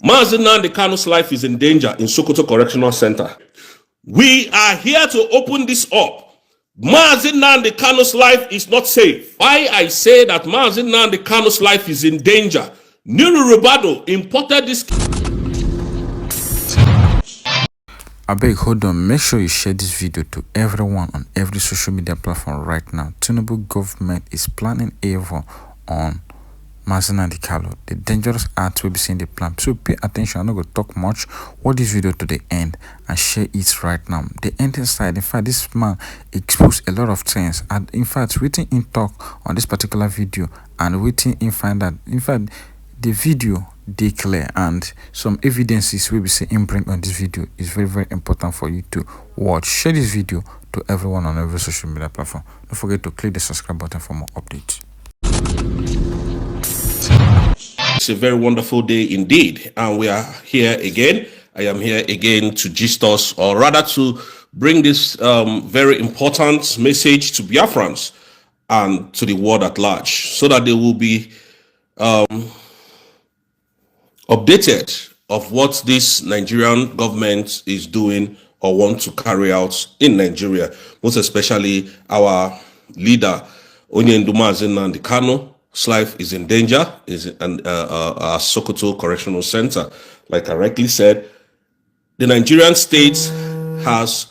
Nnamdi Kanu's life is in danger in Sokoto Correctional Center. We are here to open this up. Nnamdi Kanu's life is not safe. Why I say that Nnamdi Kanu's life is in danger? Nuru Rubado imported this. I beg, hold on. Make sure you share this video to everyone on every social media platform right now. Tinubu government is planning evil on Nnamdi Kanu. The dangerous act will be seeing the plan. So pay attention. I'm not going to talk much. Watch this video to the end and share it right now. The ending side, in fact, this man exposed a lot of things. And in fact, waiting in talk on this particular video and waiting in find that, in fact, the video they clear and some evidences will be saying bring on this video is very, very important for you to watch. Share this video to everyone on every social media platform. Don't forget to click the subscribe button for more updates. It's a very wonderful day indeed, and we are here again. I am here again to gist us, or rather to bring this very important message to Biafrans and to the world at large, so that they will be updated of what this Nigerian government is doing or want to carry out in Nigeria, most especially our leader, Nnamdi Kanu. Life is in danger, is in Sokoto Correctional Center. Like I rightly said, the Nigerian state has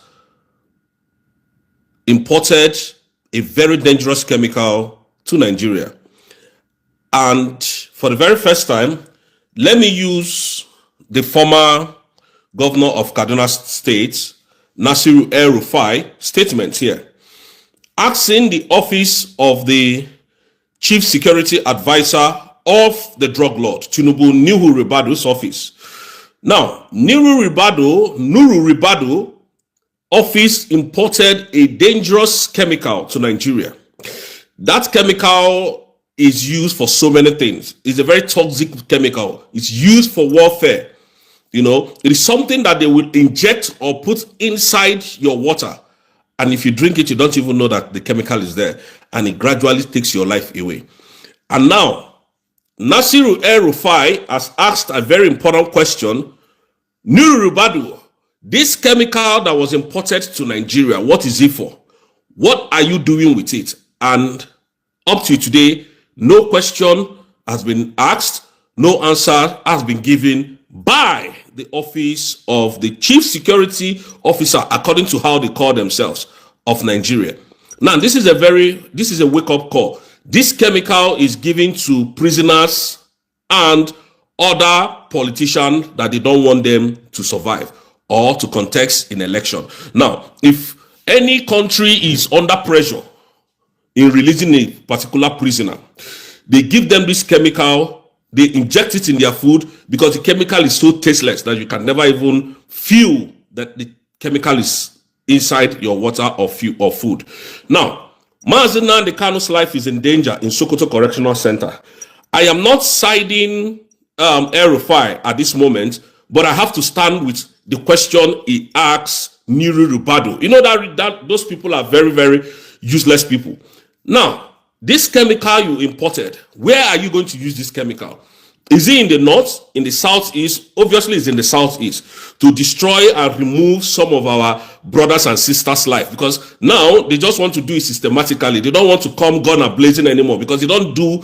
imported a very dangerous chemical to Nigeria. And for the very first time, let me use the former governor of Kaduna State, Nasiru El-Rufai, statement here, asking the office of the Chief Security Advisor of the drug lord, Tinubu, Nuhu Ribadu's office. Now, Nuru Ribadu office imported a dangerous chemical to Nigeria. That chemical is used for so many things. It's a very toxic chemical. It's used for warfare. You know, it is something that they will inject or put inside your water. And if you drink it, you don't even know that the chemical is there. And it gradually takes your life away. And now, Nasiru El-Rufai has asked a very important question. Nuru Ribadu, this chemical that was imported to Nigeria, what is it for? What are you doing with it? And up to today, no question has been asked, no answer has been given by the office of the Chief Security Officer, according to how they call themselves, of Nigeria. Now, this is a wake-up call. This chemical is given to prisoners and other politicians that they don't want them to survive or to contest in election. Now, if any country is under pressure in releasing a particular prisoner, they give them this chemical. They inject it in their food because the chemical is so tasteless that you can never even feel that the chemical is inside your water or food. Now, Nnamdi Kanu's life is in danger in Sokoto Correctional Center. I am not siding El-Rufai at this moment, but I have to stand with the question he asks Nuru Ribadu. You know that those people are very, very useless people. Now, this chemical you imported, where are you going to use this chemical? Is it in the north, in the southeast? Obviously, it's in the southeast to destroy and remove some of our brothers and sisters' life, because now they just want to do it systematically. They don't want to come gun a blazing anymore, because they don't do,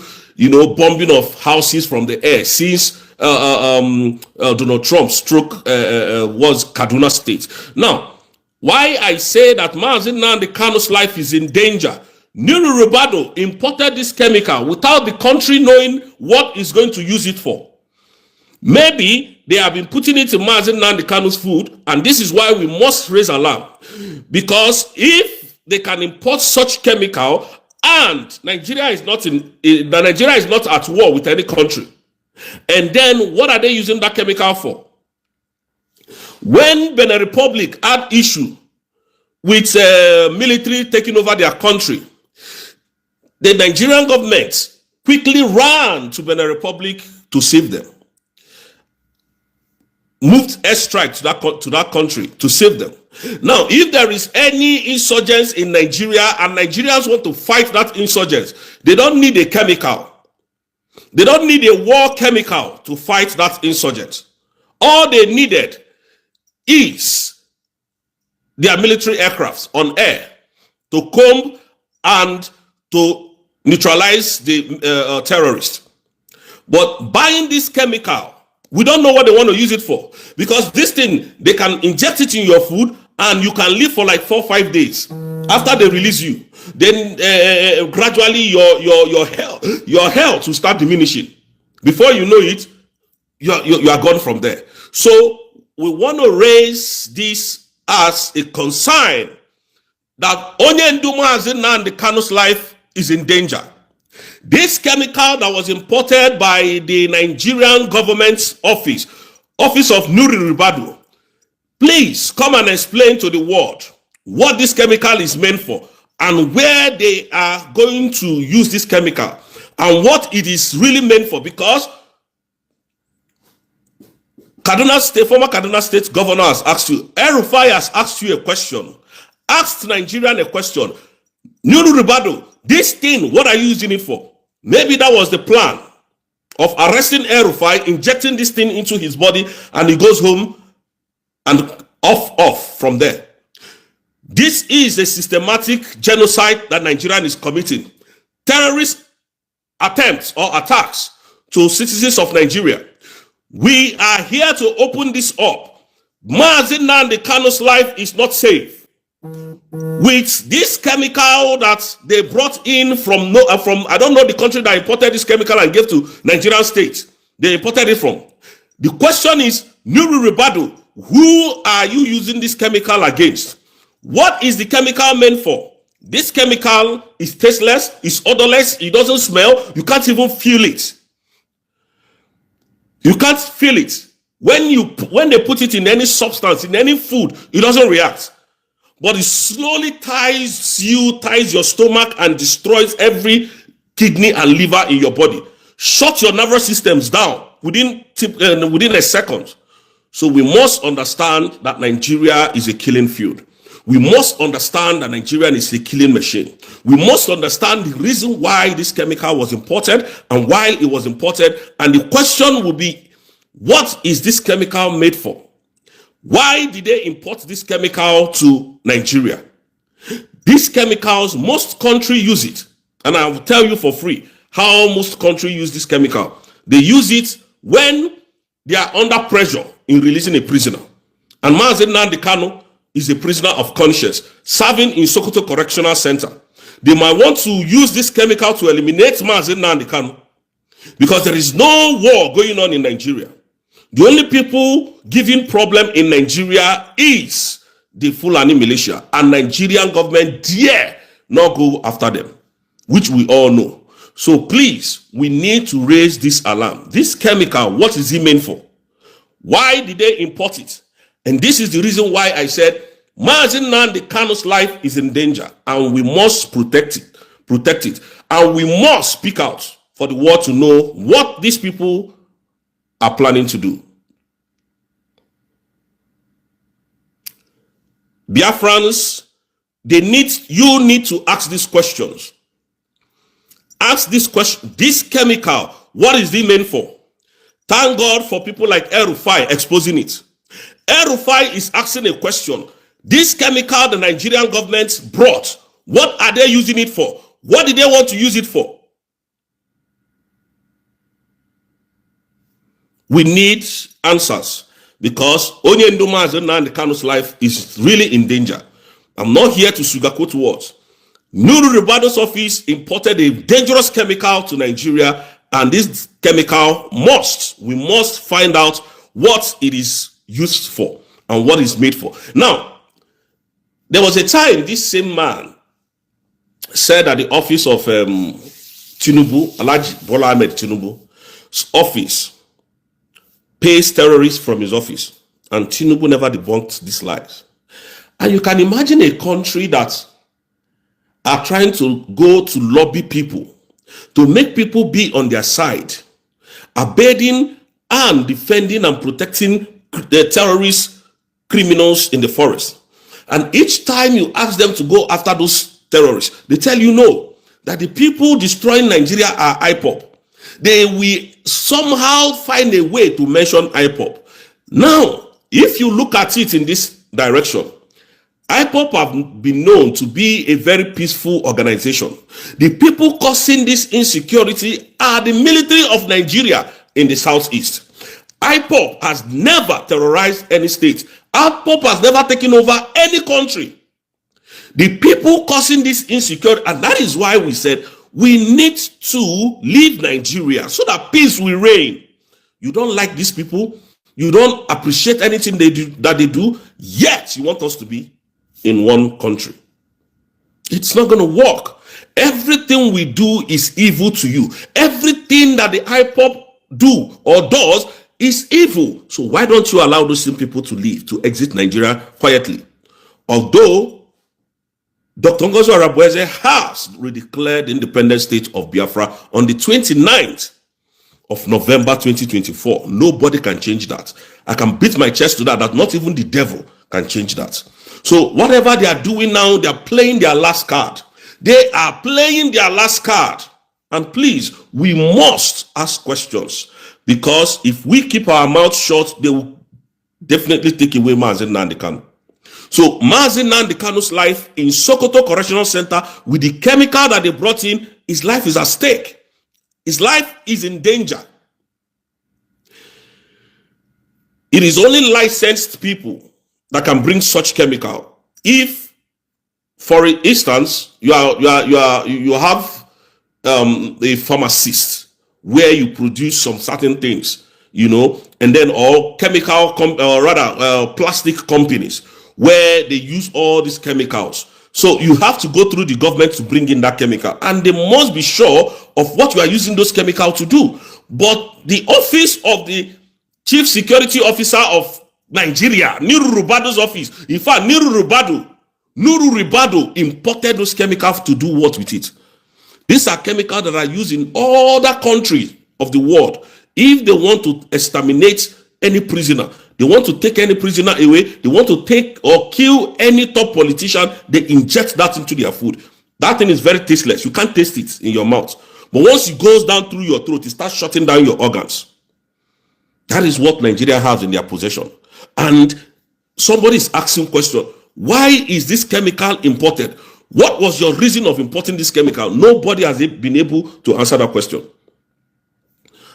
bombing of houses from the air since Donald Trump was Kaduna State. Now, why I say that Nnamdi Kanu's life is in danger? Nuru Ribadu imported this chemical without the country knowing what is going to use it for. Maybe they have been putting it in Nnamdi Kanu's food, and this is why we must raise alarm. Because if they can import such chemical, and Nigeria is not at war with any country, and then what are they using that chemical for? When Benin Republic had issue with military taking over their country, the Nigerian government quickly ran to Benin Republic to save them. Moved airstrike to that country to save them. Now, if there is any insurgents in Nigeria and Nigerians want to fight that insurgents, they don't need a chemical. They don't need a war chemical to fight that insurgent. All they needed is their military aircrafts on air to come and to neutralize the terrorists. But buying this chemical, we don't know what they want to use it for, because this thing, they can inject it in your food and you can live for like 4 or 5 days. After they release you, then gradually your health will start diminishing. Before you know it, you are gone from there. So we want to raise this as a concern that Onye Nnamdi Kanu's life is in danger. This chemical that was imported by the Nigerian government's office of Nuri Ribadu, please come and explain to the world what this chemical is meant for and where they are going to use this chemical and what it is really meant for, because former Kaduna State Governor has asked you, El-Rufai has asked you a question, asked Nigerian a question. Nuru Ribadu, this thing, what are you using it for? Maybe that was the plan of arresting El-Rufai, injecting this thing into his body, and he goes home and off from there. This is a systematic genocide that Nigeria is committing. Terrorist attempts or attacks to citizens of Nigeria. We are here to open this up. Nnamdi Kanu's life is not safe. With this chemical that they brought in from I don't know the country that imported this chemical and gave to Nigerian state. They imported it from. The question is, Nuri Ribadu, who are you using this chemical against? What is the chemical meant for? This chemical is tasteless, it's odorless, it doesn't smell, you can't even feel it. You can't feel it. When they put it in any substance, in any food, it doesn't react. But it slowly ties your stomach and destroys every kidney and liver in your body. Shut your nervous systems down within a second. So we must understand that Nigeria is a killing field. We must understand that Nigeria is a killing machine. We must understand the reason why this chemical was imported and why it was imported. And the question will be, what is this chemical made for? Why did they import this chemical to Nigeria? These chemicals, most countries use it. And I will tell you for free how most countries use this chemical. They use it when they are under pressure in releasing a prisoner. And Nnamdi Kanu is a prisoner of conscience, serving in Sokoto Correctional Center. They might want to use this chemical to eliminate Nnamdi Kanu, because there is no war going on in Nigeria. The only people giving problem in Nigeria is the Fulani militia, and Nigerian government dare not go after them, which we all know. So please, we need to raise this alarm. This chemical, what is it meant for? Why did they import it? And this is the reason why I said Nnamdi Kanu's life is in danger, and we must protect it, and we must speak out for the world to know what these people are planning to do. Biafrans, you need to ask these questions. Ask this question. This chemical, what is it meant for? Thank God for people like El-Rufai exposing it. El-Rufai is asking a question. This chemical the Nigerian government brought, what are they using it for? What did they want to use it for? We need answers, because Onye Nnamdi Kanu's life is really in danger. I'm not here to sugarcoat words. Nuru Ribado's office imported a dangerous chemical to Nigeria, and this chemical we must find out what it is used for and what it's made for. Now, there was a time this same man said that the office of Tinubu, Alhaji Bola Ahmed Tinubu's office, pays terrorists from his office, and Tinubu never debunked these lies. And you can imagine a country that are trying to go to lobby people, to make people be on their side, abating and defending and protecting the terrorist criminals in the forest. And each time you ask them to go after those terrorists, they tell you no, that the people destroying Nigeria are IPOB. They will somehow find a way to mention IPOB. Now, if you look at it in this direction, IPOB have been known to be a very peaceful organization. The people causing this insecurity are the military of Nigeria in the southeast. IPOB has never terrorized any state. IPOB has never taken over any country. The people causing this insecurity, and that is why we said we need to leave Nigeria so that peace will reign. You don't like these people, you don't appreciate anything they do, yet you want us to be in one country. It's not going to work. Everything we do is evil to you. Everything that the IPOB do or does is evil. So why don't you allow those same people to leave, to exit Nigeria quietly? Although Dr. Ngozi Arabweze has redeclared the independent state of Biafra on the 29th of November 2024. Nobody can change that. I can beat my chest to that not even the devil can change that. So whatever they are doing now, they are playing their last card. They are playing their last card. And please, we must ask questions, because if we keep our mouth shut, they will definitely take away Nnamdi Kanu. So Nnamdi Kanu's life in Sokoto Correctional Center, with the chemical that they brought in, his life is at stake. His life is in danger. It is only licensed people that can bring such chemical. If, for instance, you have a pharmacist where you produce some certain things, and then all chemical plastic companies where they use all these chemicals. So you have to go through the government to bring in that chemical, and they must be sure of what you are using those chemicals to do. But the office of the Chief Security Officer of Nigeria, Nuru Ribado's office, in fact, Nuru Ribado imported those chemicals to do what with it? These are chemicals that are used in other countries of the world. If they want to exterminate any prisoner, they want to take any prisoner away, they want to take or kill any top politician, they inject that into their food. That thing is very tasteless. You can't taste it in your mouth. But once it goes down through your throat, it starts shutting down your organs. That is what Nigeria has in their possession. And somebody is asking question, why is this chemical imported? What was your reason of importing this chemical? Nobody has been able to answer that question.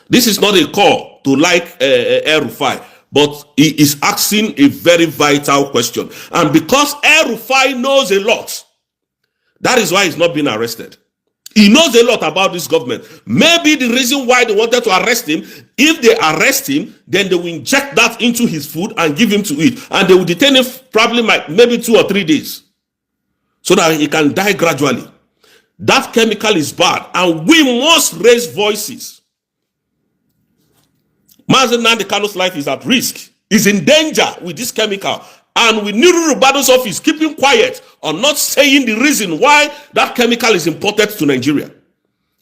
This is not a call to like El-Rufai, but he is asking a very vital question. And because El-Rufai knows a lot, that is why he's not being arrested. He knows a lot about this government. Maybe the reason why they wanted to arrest him, if they arrest him, then they will inject that into his food and give him to eat. And they will detain him probably maybe 2 or 3 days, so that he can die gradually. That chemical is bad, and we must raise voices. Nnamdi Kanu's life is at risk, is in danger with this chemical. And with Nuru Ribado's office keeping quiet on not saying the reason why that chemical is imported to Nigeria.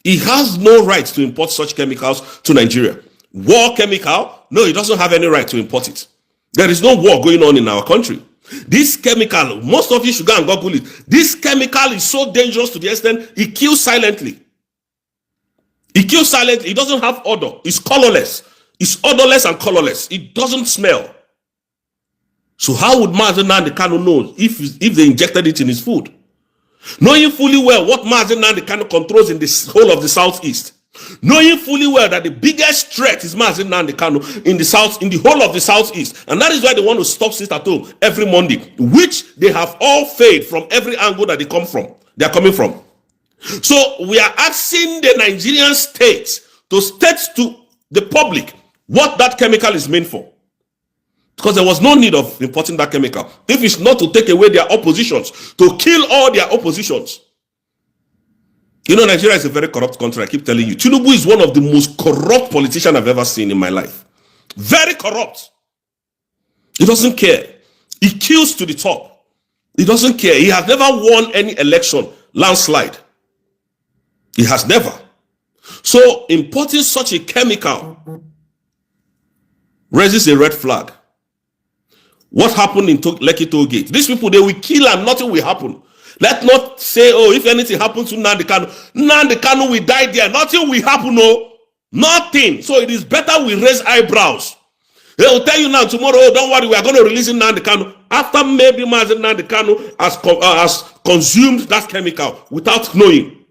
He has no right to import such chemicals to Nigeria. War chemical? No, he doesn't have any right to import it. There is no war going on in our country. This chemical, most of you should go and Google it. This chemical is so dangerous to the extent it kills silently. It kills silently. It doesn't have odor. It's colorless. It's odorless and colorless. It doesn't smell. So how would Nnamdi Kanu know if they injected it in his food? Knowing fully well what Nnamdi Kanu controls in the whole of the southeast. Knowing fully well that the biggest threat is Nnamdi Kanu in the south, in the whole of the southeast. And that is why they want to stop sit at home every Monday, which they have all failed from every angle that they are coming from. So we are asking the Nigerian state to state to the public what that chemical is meant for. Because there was no need of importing that chemical. If it's not to take away their oppositions, to kill all their oppositions. You know, Nigeria is a very corrupt country, I keep telling you. Tinubu is one of the most corrupt politicians I've ever seen in my life. Very corrupt. He doesn't care. He kills to the top. He doesn't care. He has never won any election, landslide. He has never. So importing such a chemical raises a red flag. What happened in Lekki Toll Gate? These people, they will kill and nothing will happen. Let's not say, oh, if anything happens to Nnamdi Kanu will die there. Nothing will happen, no. Nothing. So it is better we raise eyebrows. They will tell you now tomorrow, oh, don't worry, we are going to release Nnamdi Kanu. After maybe Nnamdi Kanu has consumed that chemical without knowing.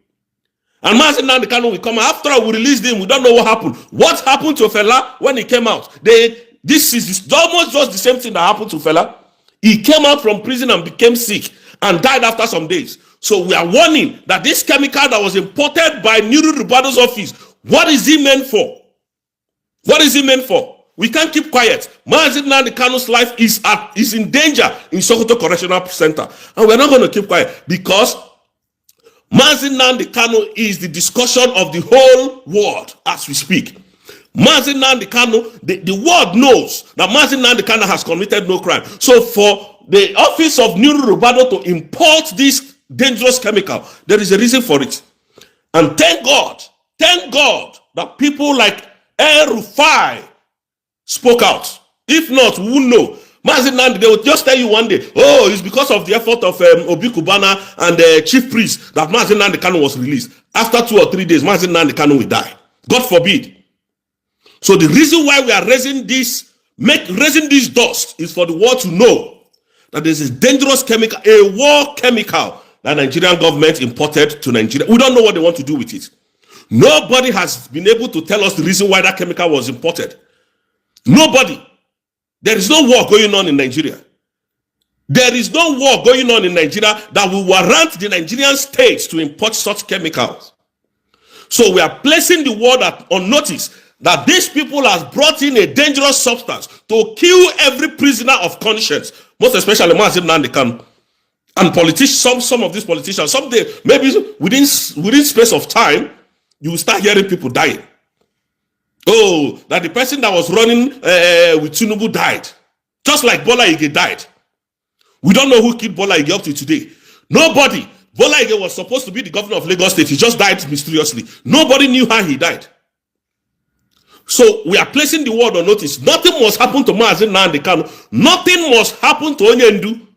And Nnamdi Kanu will come after we released him. We don't know what happened. What happened to Fela when he came out? This is almost just the same thing that happened to Fela. He came out from prison and became sick and died after some days. So we are warning that this chemical that was imported by Nuru Rubado's office, what is it meant for? What is it meant for? We can't keep quiet. Nnamdi Kanu's life is in danger in Sokoto Correctional Center. And we're not going to keep quiet because Nnamdi Kanu is the discussion of the whole world as we speak. Nnamdi Kanu, the world knows that Nnamdi Kanu has committed no crime. So for the office of Nuru Rubado to import this dangerous chemical, there is a reason for it. And thank God that people like El-Rufai spoke out. If not, we wouldn't know. Nnamdi, they will just tell you one day, oh, it's because of the effort of Obi Kubana and the chief priest that Nnamdi Kanu was released. After 2 or 3 days, Nnamdi Kanu will die. God forbid. So the reason why we are raising this dust is for the world to know that there's a dangerous chemical, a war chemical that Nigerian government imported to Nigeria. We don't know what they want to do with it. Nobody has been able to tell us the reason why that chemical was imported. Nobody. There is no war going on in Nigeria. There is no war going on in Nigeria that will warrant the Nigerian states to import such chemicals. So we are placing the world on notice that these people have brought in a dangerous substance to kill every prisoner of conscience, most especially Nnamdi Kanu. And politicians, some of these politicians, someday, maybe within space of time, you will start hearing people dying. Oh, that the person that was running with Tinubu died. Just like Bola Ige died. We don't know who killed Bola Ige up to today. Nobody. Bola Ige was supposed to be the governor of Lagos State. He just died mysteriously. Nobody knew how he died. So we are placing the world on notice. Nothing must happen to Nnamdi Kanu. Nothing must happen to Onyendu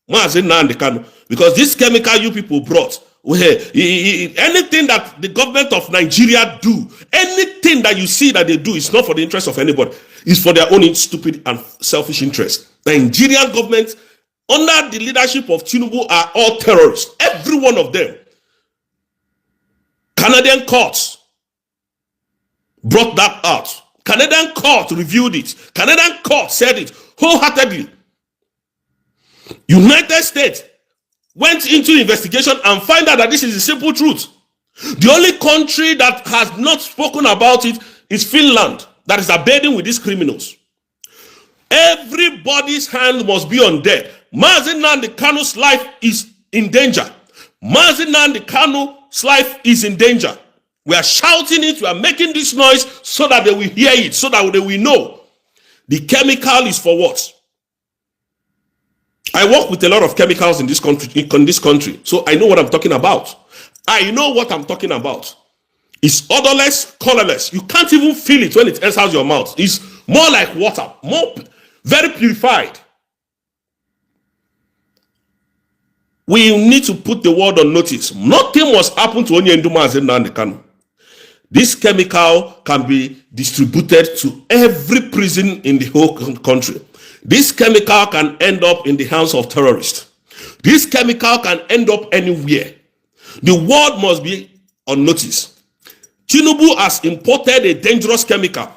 Nnamdi Kanu. Because this chemical you people brought, anything that the government of Nigeria do, anything that you see that they do is not for the interest of anybody. It's for their own stupid and selfish interest. The Nigerian government, under the leadership of Tinubu, are all terrorists. Every one of them. Canadian courts brought that out. Canadian court reviewed it. Canadian court said it wholeheartedly. United States went into investigation and find out that this is the simple truth. The only country that has not spoken about it is Finland, that is abiding with these criminals. Everybody's hand must be on deck. Nnamdi Kanu's life is in danger. Nnamdi Kanu's life is in danger. We are shouting it, we are making this noise so that they will hear it, so that they will know. The chemical is for what? I work with a lot of chemicals in this country, so I know what I'm talking about. I know what I'm talking about. It's odorless, colorless. You can't even feel it when it enters your mouth. It's more like water, very purified. We need to put the world on notice. Nothing must happen to Onyendu Nnamdi Kanu. This chemical can be distributed to every prison in the whole country. This chemical can end up in the hands of terrorists. This chemical can end up anywhere. The world must be on notice. Tinubu has imported a dangerous chemical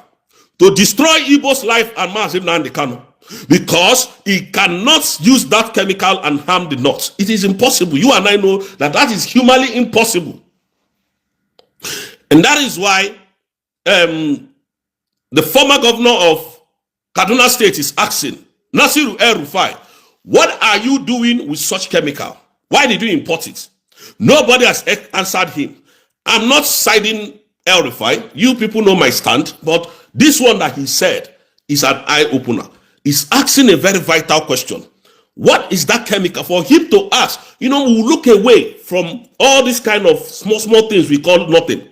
to destroy Igbo's life and Nnamdi Kanu because he cannot use that chemical and harm the North. It is impossible. You and I know that that is humanly impossible. And that is why the former governor of Kaduna State is asking Nasiru El-Rufai, what are you doing with such chemical? Why did you import it? Nobody has answered him. I'm not siding El-Rufai. You people know my stand, but this one that he said is an eye-opener. He's asking a very vital question. What is that chemical? For him to ask, we look away from all these kind of small things we call nothing.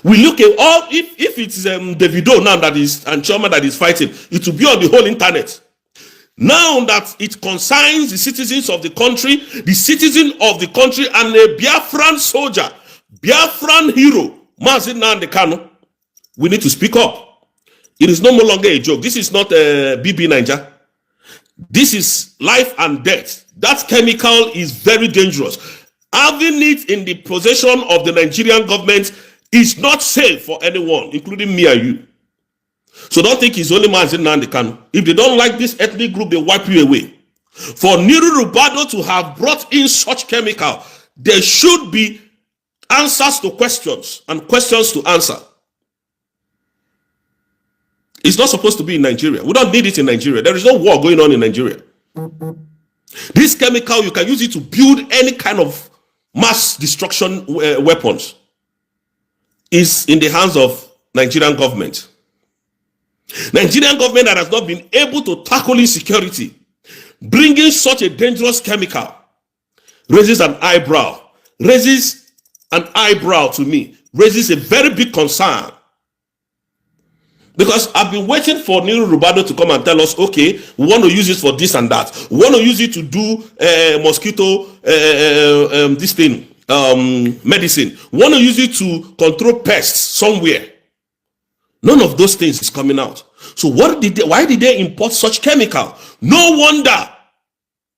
We look at all, if it's Davido now that is, and Choma that is fighting, it will be on the whole internet. Now that it concerns the citizens of the country, and a Biafran soldier, Biafran hero, Nnamdi Kanu, we need to speak up. It is no longer a joke. This is not a BB Niger. This is life and death. That chemical is very dangerous. Having it in the possession of the Nigerian government is not safe for anyone, including me and you. So don't think it's only Nnamdi Kanu. If they don't like this ethnic group, they wipe you away. For Nuru to have brought in such chemical, there should be answers to questions and questions to answer. It's not supposed to be in Nigeria. We don't need it in Nigeria. There is no war going on in Nigeria. This chemical, you can use it to build any kind of mass destruction weapons. Is in the hands of Nigerian government. Nigerian government that has not been able to tackle insecurity, bringing such a dangerous chemical, raises an eyebrow. Raises an eyebrow to me. Raises a very big concern. Because I've been waiting for Nuru Rubado to come and tell us, okay, we want to use it for this and that. We want to use it to do mosquito, this thing, medicine. We want to use it to control pests somewhere. None of those things is coming out. So why did they import such chemical? No wonder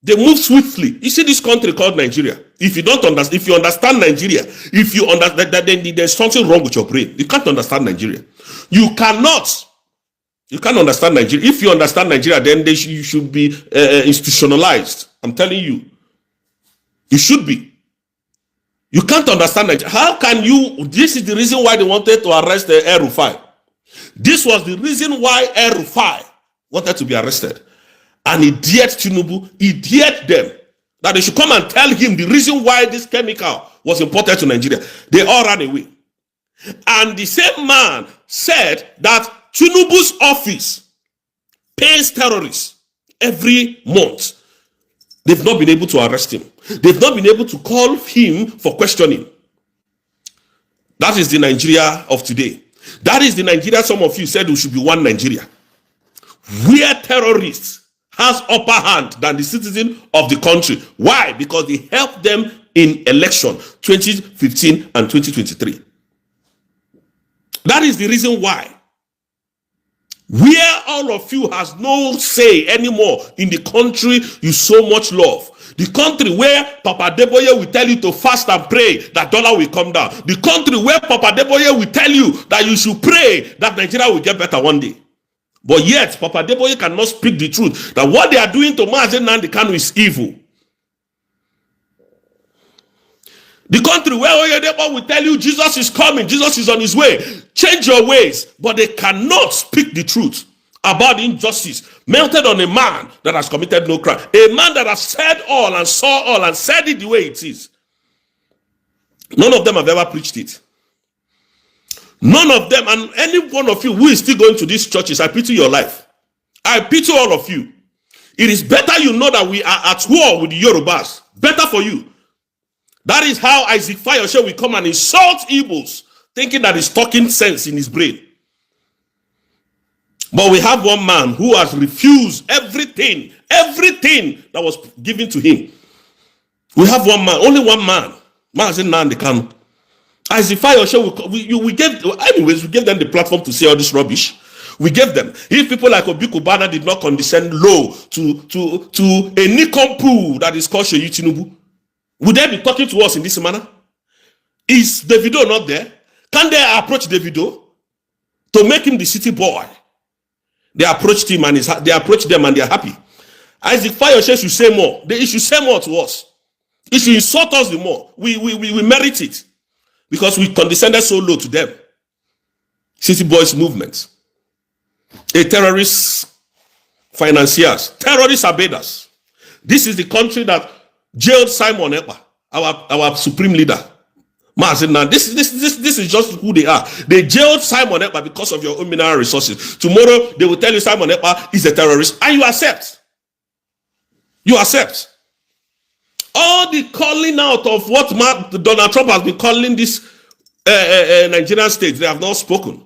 they move swiftly. You see this country called Nigeria. If you don't understand, if you understand Nigeria, if you understand that, then there's something wrong with your brain. You can't understand Nigeria. You can't understand Nigeria. If you understand Nigeria, then you should be institutionalized. I'm telling you. You should be. You can't understand Nigeria. How can you? This is the reason why they wanted to arrest the El-Rufai. This was the reason why El-Rufai wanted to be arrested. And he dared Tinubu, he dared them that they should come and tell him the reason why this chemical was imported to Nigeria. They all ran away. And the same man said that Tinubu's office pays terrorists every month. They've not been able to arrest him. They've not been able to call him for questioning. That is the Nigeria of today. That is the Nigeria some of you said we should be one Nigeria. Where terrorists has upper hand than the citizen of the country. Why? Because they helped them in election 2015 and 2023. That is the reason why. Where all of you has no say anymore in the country you so much love. The country where Papa Deboye will tell you to fast and pray that dollar will come down. The country where Papa Deboye will tell you that you should pray that Nigeria will get better one day. But yet, Papa Deboye cannot speak the truth that what they are doing to Nnamdi Kanu is evil. The country where Oyedebo will tell you Jesus is coming, Jesus is on his way. Change your ways. But they cannot speak the truth about the injustice melted on a man that has committed no crime. A man that has said all and saw all and said it the way it is. None of them have ever preached it. None of them, and any one of you who is still going to these churches, I pity your life. I pity all of you. It is better you know that we are at war with the Yorubas. Better for you. That is how Isaac Fayoshe will come and insult Igbos, thinking that he's talking sense in his brain. But we have one man who has refused everything that was given to him. We have one man, only one man. Nnamdi Kanu. Isaac Fayoshe, we gave them the platform to say all this rubbish. We gave them. If people like Obi Kubana did not condescend low to a nincompoop that is called Sheyi Tinubu, would they be talking to us in this manner? Is Davido not there? Can they approach Davido to make him the city boy? They approached him and they approached them and they are happy. Isaac Fayoshe should say more. They should say more to us. It should insult us the more. We merit it because we condescended so low to them. City boys movement. A terrorist financiers, terrorist abedas. This is the country that jailed Simon Ekpa, our supreme leader. This is just who they are. They jailed Simon Ekpa because of your own mineral resources. Tomorrow they will tell you Simon Ekpa is a terrorist, and you accept. You accept. All the calling out of what Donald Trump has been calling this Nigerian state, they have not spoken.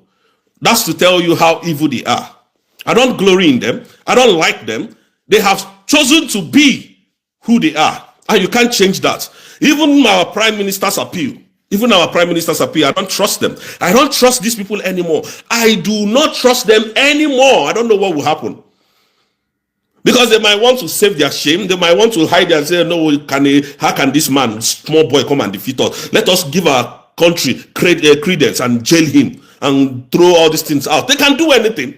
That's to tell you how evil they are. I don't glory in them. I don't like them. They have chosen to be who they are. And you can't change that. Even our prime minister's appeal Even our prime ministers appear. I don't trust them. I don't trust these people anymore. I do not trust them anymore. I don't know what will happen. Because they might want to save their shame. They might want to hide and say, no, how can this man, small boy, come and defeat us? Let us give our country credence and jail him and throw all these things out. They can do anything.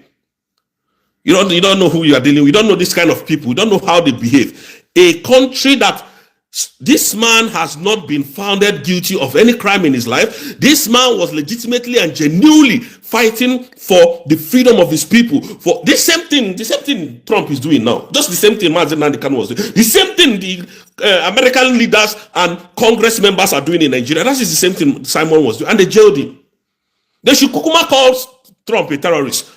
You don't know who you are dealing with. You don't know this kind of people. You don't know how they behave. A country that this man has not been founded guilty of any crime in his life. This man was legitimately and genuinely fighting for the freedom of his people. For the same thing Trump is doing now. Just the same thing Nnamdi Kanu was doing. The same thing the American leaders and Congress members are doing in Nigeria. That is the same thing Simon was doing. And they jailed him. They should kukuma call Trump a terrorist.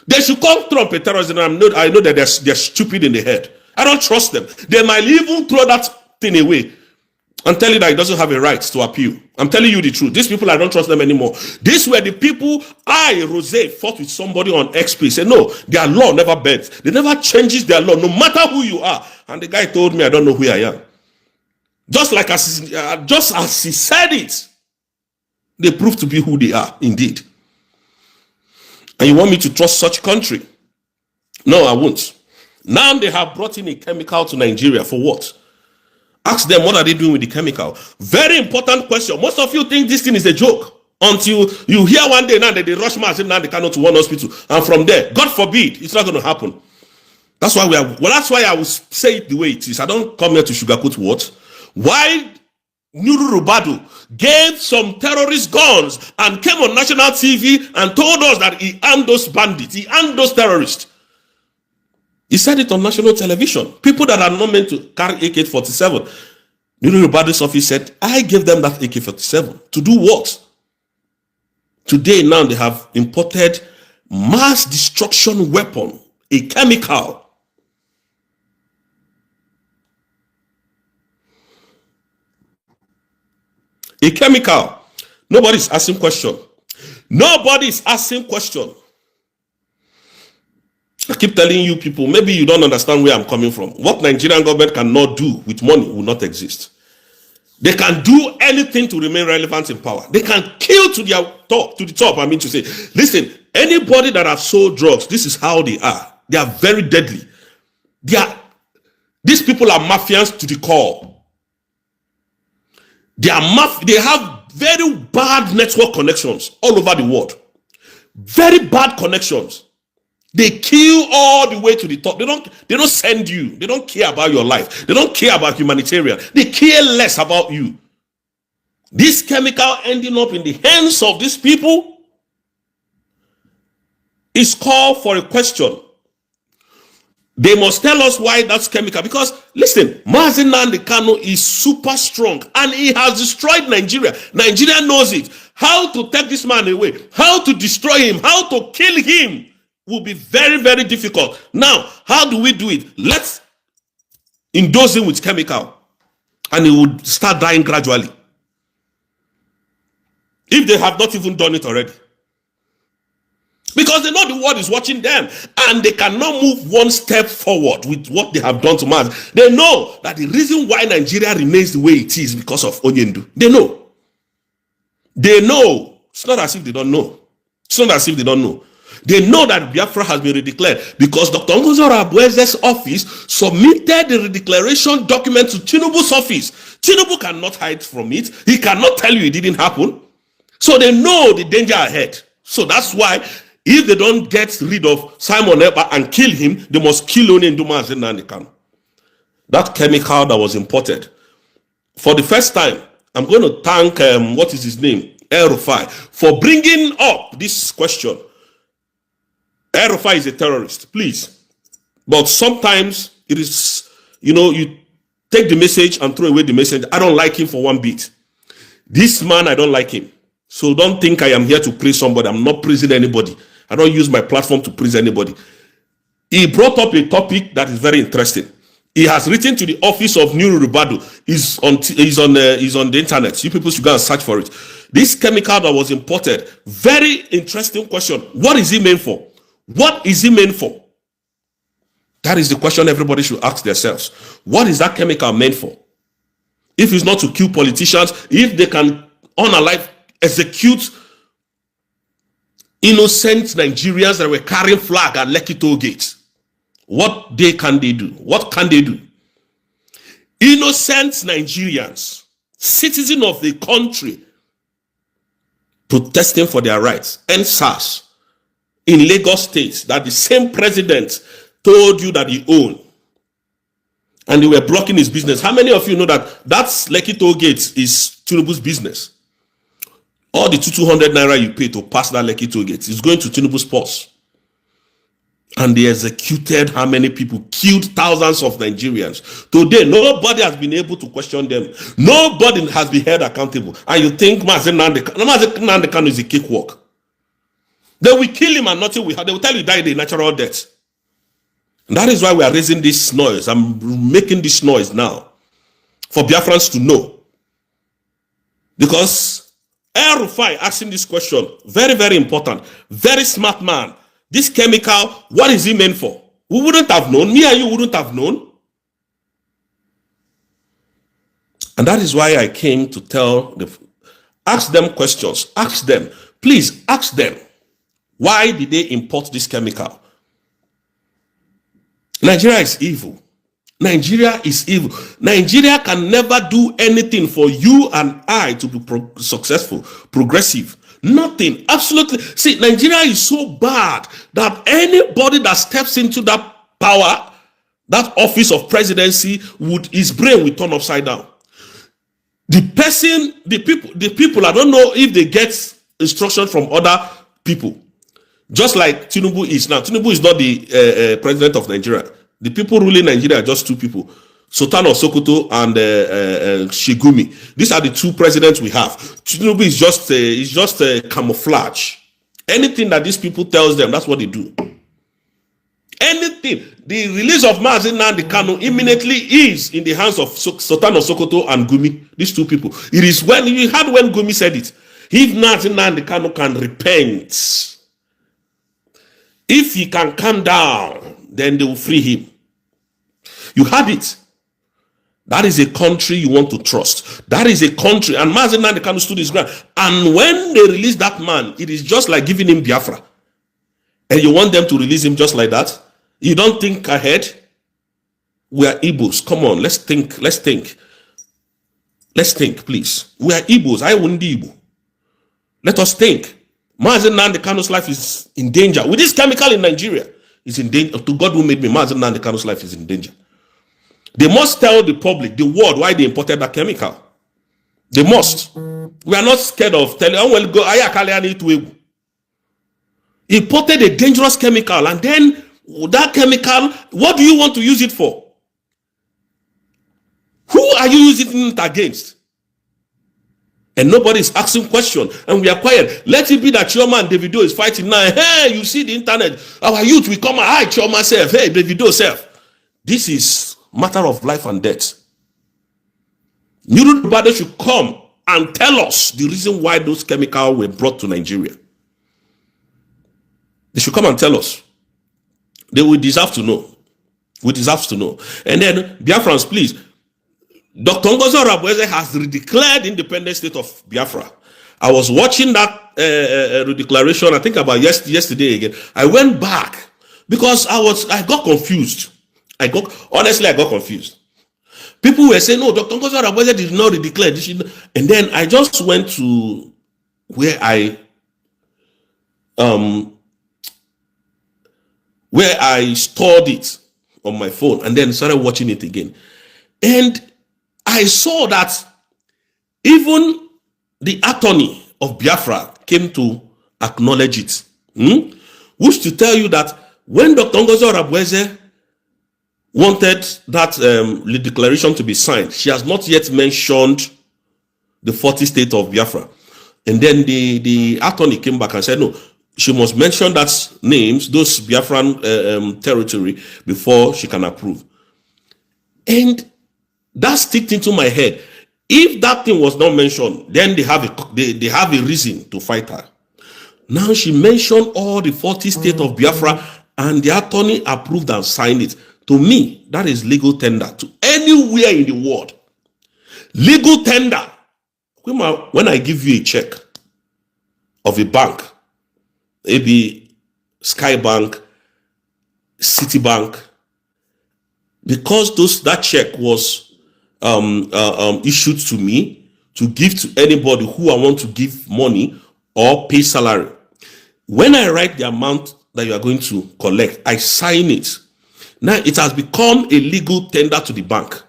They should call Trump a terrorist. And I know that they're stupid in the head. I don't trust them. They might even throw that thing away and tell you that he doesn't have a right to appeal. I'm telling you the truth. These people, I don't trust them anymore. These were the people Rose fought with somebody on XP. Said no, their law never bends. They never changes their law, no matter who you are. And the guy told me, I don't know who I am. Just as he said it, they proved to be who they are indeed. And you want me to trust such country? No, I won't. Now they have brought in a chemical to Nigeria for what? Ask them, what are they doing with the chemical? Very important question. Most of you think this thing is a joke until you hear one day now that they rush Nnamdi Kanu to one hospital, and from there, God forbid, it's not going to happen. That's why that's why I will say it the way it is. I don't come here to sugarcoat what. Why Nuru Rubadu gave some terrorist guns and came on national TV and told us that he armed those bandits, he armed those terrorists. He said it on national television. People that are not meant to carry AK-47. Nuru Rubadu's office said, I gave them that AK-47. To do what? Today now they have imported mass destruction weapon, a chemical. A chemical. Nobody's asking question. Nobody's asking question. I keep telling you people, maybe you don't understand where I'm coming from. What Nigerian government cannot do with money will not exist. They can do anything to remain relevant in power. They can kill to the top. I mean to say, listen, anybody that have sold drugs, this is how they are. They are very deadly. These people are mafians to the core. They have very bad network connections all over the world. Very bad connections. They kill all the way to the top. They don't send you. They don't care about your life. They don't care about humanitarian. They care less about you. This chemical ending up in the hands of these people is called for a question. They must tell us why that's chemical. Because listen, Nnamdi Kanu is super strong and he has destroyed Nigeria. Nigeria knows it. How to take this man away, how to destroy him, how to kill him will be very, very difficult. Now, how do we do it? Let's indose him with chemical and he would start dying gradually. If they have not even done it already. Because they know the world is watching them and they cannot move one step forward with what they have done to man. They know that the reason why Nigeria remains the way it is because of Onyendu. They know. They know. It's not as if they don't know. It's not as if they don't know. They know that Biafra has been redeclared because Dr. Ngozora Abueze's office submitted the redeclaration document to Tinubu's office. Tinubu cannot hide from it. He cannot tell you it didn't happen. So they know the danger ahead. So that's why if they don't get rid of Simon Ekpa and kill him, they must kill Nnamdi and Nnamdi Kanu. That chemical that was imported. For the first time, I'm going to thank, what is his name? El-Rufai, for bringing up this question. El-Rufai is a terrorist, please. But sometimes it is, you take the message and throw away the message. I don't like him for one bit. This man, I don't like him. So don't think I am here to praise somebody. I'm not praising anybody. I don't use my platform to praise anybody. He brought up a topic that is very interesting. He has written to the office of Nuru Rubadu. He's on the internet. You people should go and search for it. This chemical that was imported, very interesting question. What is it meant for? What is it meant for? That is the question everybody should ask themselves. What is that chemical meant for? If it's not to kill politicians, if they can unalive, execute innocent Nigerians that were carrying flag at Lekki toll gate. What can they do? What can they do? Innocent Nigerians, citizens of the country, protesting for their rights, and SARS in Lagos State that the same president told you that he owned, and they were blocking his business. How many of you know that that's Lekki toll gate is Tinubu's business? All the 200 naira you pay to pass that Lekki toll gate is going to Tinubu's purse. And they executed how many people? Killed thousands of Nigerians. Today, nobody has been able to question them. Nobody has been held accountable. And you think Nnamdi Kanu is a cakewalk? They will kill him and nothing will happen. They will tell you die a natural death. And that is why we are raising this noise. I'm making this noise now for Biafrans to know. Because El Rufai asking this question, very, very important, very smart man. This chemical, what is it meant for? We wouldn't have known. Me and you wouldn't have known. And that is why I came to ask them questions. Ask them. Please ask them. Why did they import this chemical? Nigeria is evil. Nigeria is evil. Nigeria can never do anything for you and I to be successful, progressive. Nothing. Absolutely. See, Nigeria is so bad that anybody that steps into that power, that office of presidency, his brain will turn upside down. The people, I don't know if they get instruction from other people. Just like Tinubu is now. Tinubu is not the president of Nigeria. The people ruling Nigeria are just two people. Sultan of Sokoto and Shigumi. These are the two presidents we have. Tinubu is just a camouflage. Anything that these people tells them, that's what they do. Anything. The release of Nnamdi Kanu immediately is in the hands of Sultan of Sokoto and Gumi. These two people. It is when you heard when Gumi said it. If Nnamdi Kanu can repent, if he can calm down, then they will free him. You had it. That is a country you want to trust. That is a country. And Nnamdi Kanu stood his ground. And when they release that man, it is just like giving him Biafra. And you want them to release him just like that? You don't think ahead? We are Igbos. Come on, let's think. Let's think. Let's think, please. We are Igbos. I wouldn't be Igbo. Let us think. Nnamdi Kanu's life is in danger. With this chemical in Nigeria, is in danger. To God who made me, Nnamdi Kanu's life is in danger. They must tell the public, the world, why they imported that chemical. They must. We are not scared of telling. Imported a dangerous chemical, and then that chemical, what do you want to use it for? Who are you using it against? And nobody is asking questions, and we are quiet. Let it be that Chioma and Davido is fighting now. Hey, you see the internet. Our youth will come. Hi, Chioma self. Hey, Davido self. This is matter of life and death. Nobody should come and tell us the reason why those chemicals were brought to Nigeria. They should come and tell us. They will deserve to know. We deserve to know. And then, Biafrans, please. Dr. Ngozi Oravweze has redeclared independent state of Biafra. I was watching that redeclaration, I think about yesterday again. I went back because I got confused. Honestly, I got confused. People were saying, no, Dr. Ngozi Oravweze did not redeclare this. And then I just went to where I stored it on my phone and then started watching it again. And I saw that even the attorney of Biafra came to acknowledge it. Which to tell you that when Dr. Ngozi Oravweze wanted that declaration to be signed, she has not yet mentioned the 40 state of Biafra. And then the attorney came back and said, no, she must mention that names, those Biafran territory, before she can approve. And that sticked into my head. If that thing was not mentioned, then they have a reason to fight her. Now she mentioned all the 40 states of Biafra, and the attorney approved and signed it. To me, that is legal tender to anywhere in the world. Legal tender. when I give you a check of a bank, maybe Skybank, Citibank, because that check was issued to me to give to anybody who I want to give money or pay salary. When I write the amount that you are going to collect, I sign it. Now it has become a legal tender to the bank.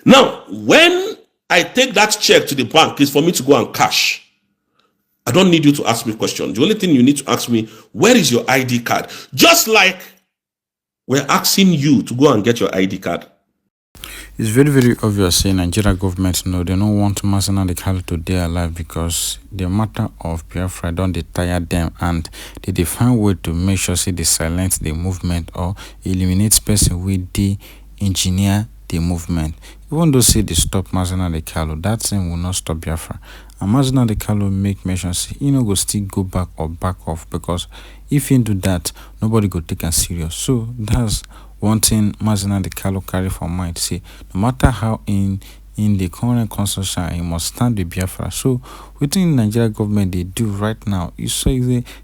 Now, when I take that check to the bank, it's for me to go and cash. I don't need you to ask me questions. The only thing you need to ask me, where is your ID card? Just like we're asking you to go and get your ID card. It's very, very obvious saying Nigeria government they don't want Nnamdi Kanu to stay alive because the matter of Biafra don't tire them, and they find way to make sure say they silence the movement or eliminate person with the engineer the movement. Even though say they stop Nnamdi Kanu, that thing will not stop Biafra. And Nnamdi Kanu make mention say go still go back or back off, because if he do that, nobody go take him serious. So that's one thing Nnamdi Kanu carry for mind, say no matter how in the current constitution he must stand with Biafra. So within Nigeria government they do right now, you say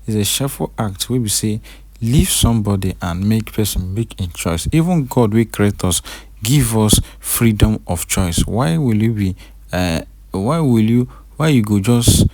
it's a shuffle act where we say leave somebody and make person make a choice. Even God will create us, give us freedom of choice. Why will you be why you go just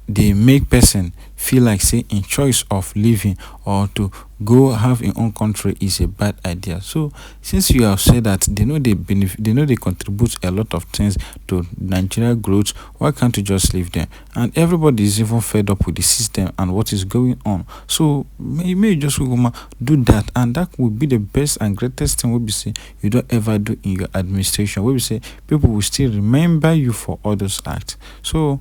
they make person feel like say in choice of living or to go have in own country is a bad idea? So since you have said that they know they contribute a lot of things to Nigeria growth, why can't you just leave them? And everybody is even fed up with the system and what is going on. So may you just do that, and that would be the best and greatest thing we say you don't ever do in your administration, where we say people will still remember you for all those acts. So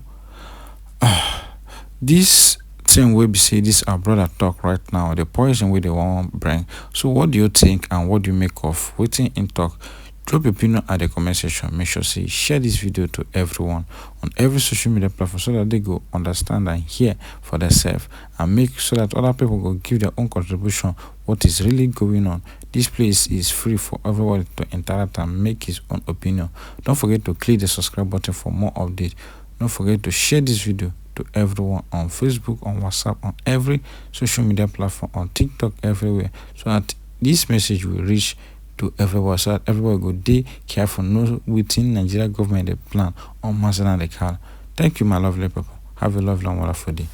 this thing we say this our brother talk right now, the poison where they want bring. So what do you think and what do you make of waiting in talk? Drop your opinion at the comment section. Make sure say share this video to everyone on every social media platform so that they go understand and hear for themselves, and make so that other people go give their own contribution what is really going on. This place is free for everyone to interact and make his own opinion. Don't forget to click the subscribe button for more updates. Don't forget to share this video to everyone on Facebook, on WhatsApp, on every social media platform, on TikTok, everywhere, so that this message will reach to everyone, so that everyone go dey careful, know within Nigeria government the plan on Nnamdi Kanu. Thank you, my lovely people. Have a lovely and wonderful day.